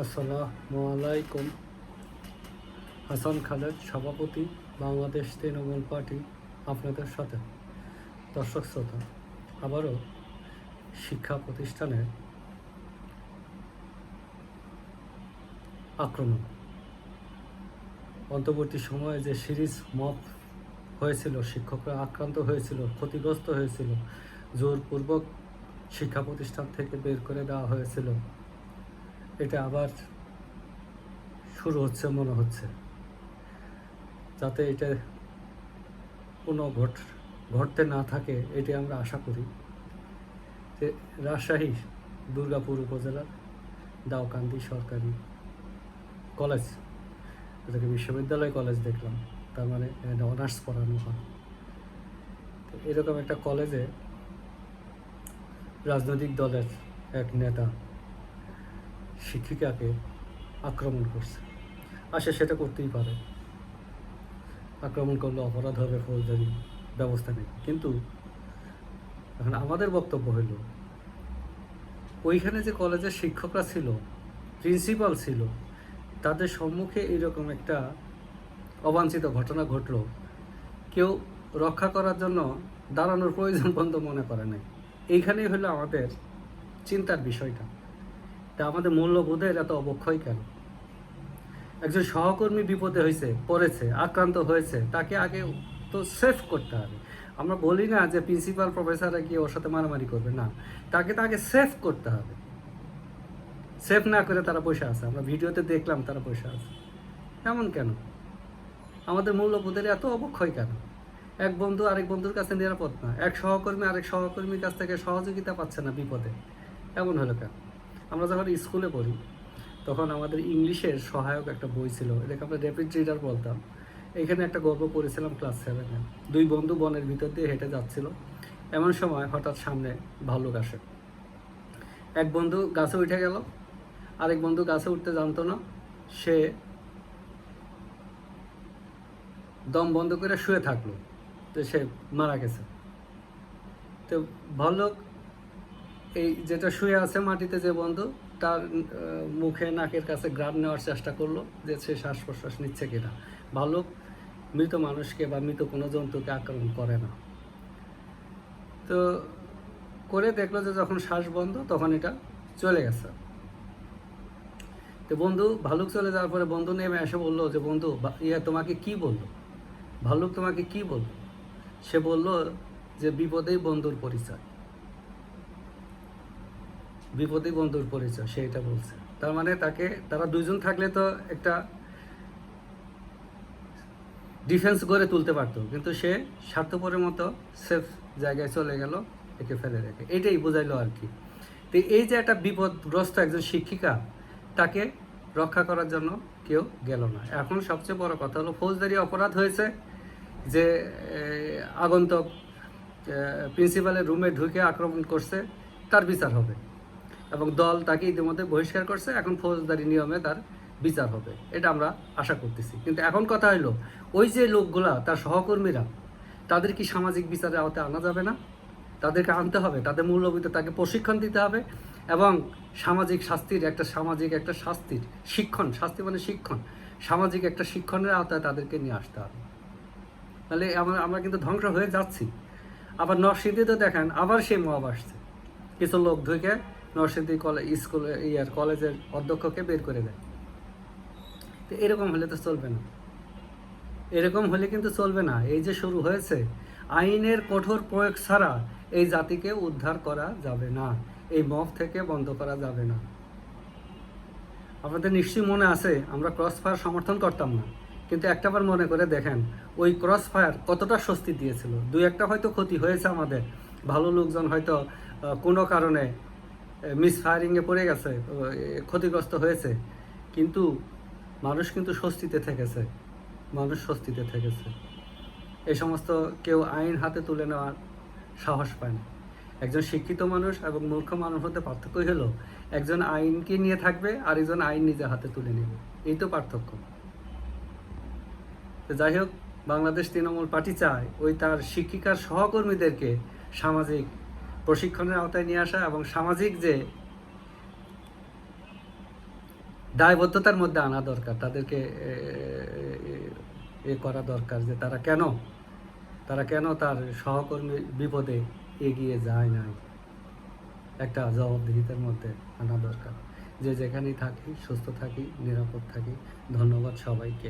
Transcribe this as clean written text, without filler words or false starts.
আসসালামু আলাইকুম। হাসান খালেদ, সভাপতি, বাংলাদেশ তৃণমূল পার্টি, আপনাদের সাথে। দর্শক শ্রোতা, আবারও শিক্ষা প্রতিষ্ঠানে আক্রমণ। অন্তর্বর্তী সময়ে যে সিরিজ মব হয়েছিল, শিক্ষকরা আক্রান্ত হয়েছিল, ক্ষতিগ্রস্ত হয়েছিল, জোরপূর্বক শিক্ষা প্রতিষ্ঠান থেকে বের করে দেওয়া হয়েছিল, এটা আবার শুরু হচ্ছে মনে হচ্ছে। যাতে এটা কোনো ঘটতে না থাকে, এটি আমরা আশা করি। যে রাজশাহী দুর্গাপুর উপজেলার দাউকান্দি সরকারি কলেজ, এটাকে বিশ্ববিদ্যালয় কলেজ দেখলাম, তার মানে অনার্স পড়ানো হয়। তো এরকম একটা কলেজে রাজনৈতিক দলের এক নেতা শিক্ষিকাকে আক্রমণ করছে। সেটা করতেই পারে, আক্রমণ করলে অপরাধ হবে, ফৌজদারি ব্যবস্থা নেই। কিন্তু এখন আমাদের বক্তব্য হইল, ওইখানে যে কলেজের শিক্ষকরা ছিল, প্রিন্সিপাল ছিল, তাদের সম্মুখে এইরকম একটা অবাঞ্ছিত ঘটনা ঘটলো, কেউ রক্ষা করার জন্য দাঁড়ানোর প্রয়োজন বন্ধ মনে করে নাই। এইখানেই হলো আমাদের চিন্তার বিষয়টা। তা আমাদের মূল্যবোধের এত অবক্ষয় কেন? একজন সহকর্মী বিপদে পড়েছে, আক্রান্ত হয়েছে, তাকে আগে তো সেভ করতে হবে। আমরা বলি না যে প্রিন্সিপাল প্রফেসররা গিয়ে ওর সাথে মারামারি করবে, না, তাকে সেভ করতে হবে। সেভ না করে তারা বসে আছে, আমরা ভিডিওতে দেখলাম তারা বসে আছে। এমন কেন? আমাদের মূল্যবোধের এত অবক্ষয় কেন? এক বন্ধু আরেক বন্ধুর কাছে নিরাপদ না, এক সহকর্মী আরেক সহকর্মীর কাছ থেকে সহযোগিতা পাচ্ছে না বিপদে, এমন হলো কেন? আমরা যখন স্কুলে পড়ি তখন আমাদের ইংলিশের সহায়ক একটা বই ছিল, এটাকে আমরা র্যাপিড রিডার বলতাম। এখানে একটা গল্প পড়েছিলাম ক্লাস 7-এ। দুই বন্ধু বনের ভিতর দিয়ে হেঁটে যাচ্ছিল। এমন সময় হঠাৎ সামনে ভাল্লুক আসে। এক বন্ধু গাছে উঠে গেল, আরেক বন্ধু গাছে উঠতে জানতো না, সে দম বন্ধ করে শুয়ে থাকলো, তো সে মারা গেছে। তো ভাল্লুক এই যেটা শুয়ে আছে মাটিতে যে বন্ধু, তার মুখে নাকের কাছে গ্রাম নেওয়ার চেষ্টা করলো যে সে শ্বাস প্রশ্বাস নিচ্ছে কিনা। ভাল্লুক মৃত মানুষকে বা মৃত কোনো জন্তুকে আক্রমণ করে না। তো করে দেখলো যে যখন শ্বাস বন্ধ তখন এটা চলে গেছে। তো বন্ধু, ভাল্লুক চলে যাওয়ার পরে বন্ধু নেমে এসে বললো যে বন্ধু, তোমাকে কি বললো? ভাল্লুক তোমাকে কি বললো? সে বলল যে বিপদেই বন্ধুর পরিচয়, বিপদেই বন্ধুর পরিচয়, সে এটা বলছে। তার মানে তারা দুইজন থাকলে তো একটা ডিফেন্স গড়ে তুলতে পারতো, কিন্তু সে স্বার্থপরের মতো সেফ জায়গায় চলে গেল একে ফেলে রেখে। এটাই বোঝাইলো আর কি। তো এই যে একটা বিপদগ্রস্ত একজন শিক্ষিকা, তাকে রক্ষা করার জন্য কেউ গেল না। এখন সবচেয়ে বড় কথা হলো ফৌজদারি অপরাধ হয়েছে যে আগন্তুক প্রিন্সিপালের রুমে ঢুকে আক্রমণ করছে, তার বিচার হবে এবং দল তাকে ইতিমধ্যে বহিষ্কার করছে। এখন ফৌজদারি নিয়মে তার বিচার হবে, এটা আমরা আশা করতেছি। কিন্তু এখন কথা হলো, ওই যে লোকগুলা, তার সহকর্মীরা, তাদের কি সামাজিক বিচারের আওতায় আনা যাবে না? তাদেরকে আনতে হবে, তাদের মূল্যবোধে তাকে প্রশিক্ষণ দিতে হবে এবং সামাজিক শাস্তির শিক্ষণ, শাস্তি মানে শিক্ষণ, সামাজিক একটা শিক্ষণের আওতায় তাদেরকে নিয়ে আসতে হবে। তাহলে আমরা কিন্তু ধ্বংস হয়ে যাচ্ছি। আবার নরসিংদীতে দেখেন, আবার সেই মব আসছে, কিছু লোক ঢুকে নরসিংদী কলেজের অধ্যক্ষকে বের করে দেয়। তো এরকম হলে তো চলবে না, এরকম হলে কিন্তু চলবে না। এই যে শুরু হয়েছে, আইনের কঠোর প্রয়োগ ছাড়া এই জাতিকে উদ্ধার করা যাবে না, এই মব থেকে বন্ধ করা যাবে না। আপনাদের নিশ্চয়ই মনে আছে, আমরা ক্রস ফায়ার সমর্থন করতাম না, কিন্তু একটাবার মনে করে দেখেন ওই ক্রস ফায়ার কতটা স্বস্তি দিয়েছিল। দুই একটা হয়তো ক্ষতি হয়েছে আমাদের, ভালো লোকজন হয়তো কোনো কারণে মিস ফায়ারিংয়ে পড়ে গেছে, ক্ষতিগ্রস্ত হয়েছে, কিন্তু মানুষ কিন্তু স্বস্তিতে থেকেছে, মানুষ স্বস্তিতে থেকেছে। এই সমস্ত কেউ আইন হাতে তুলে নেওয়ার সাহস পায় না। একজন শিক্ষিত মানুষ এবং মূর্খ মানুষ মধ্যে পার্থক্যই হলো, একজন আইনকে নিয়ে থাকবে আর একজন আইন নিজের হাতে তুলে নেবে, এই তো পার্থক্য। তো যাই হোক, বাংলাদেশ তৃণমূল পার্টি চায় ওই তার শিক্ষিকার সহকর্মীদেরকে সামাজিক প্রশিক্ষণের আওতায় নিয়ে আসা এবং সামাজিক যে দায়বদ্ধতার মধ্যে আনা দরকার, তাদেরকে এ করা দরকার যে তারা কেন তার সহকর্মী বিপদে এগিয়ে যায় না, একটা জবাবদিহিতার মধ্যে আনা দরকার। যে যেখানেই থাকি সুস্থ থাকি, নিরাপদ থাকি। ধন্যবাদ সবাইকে।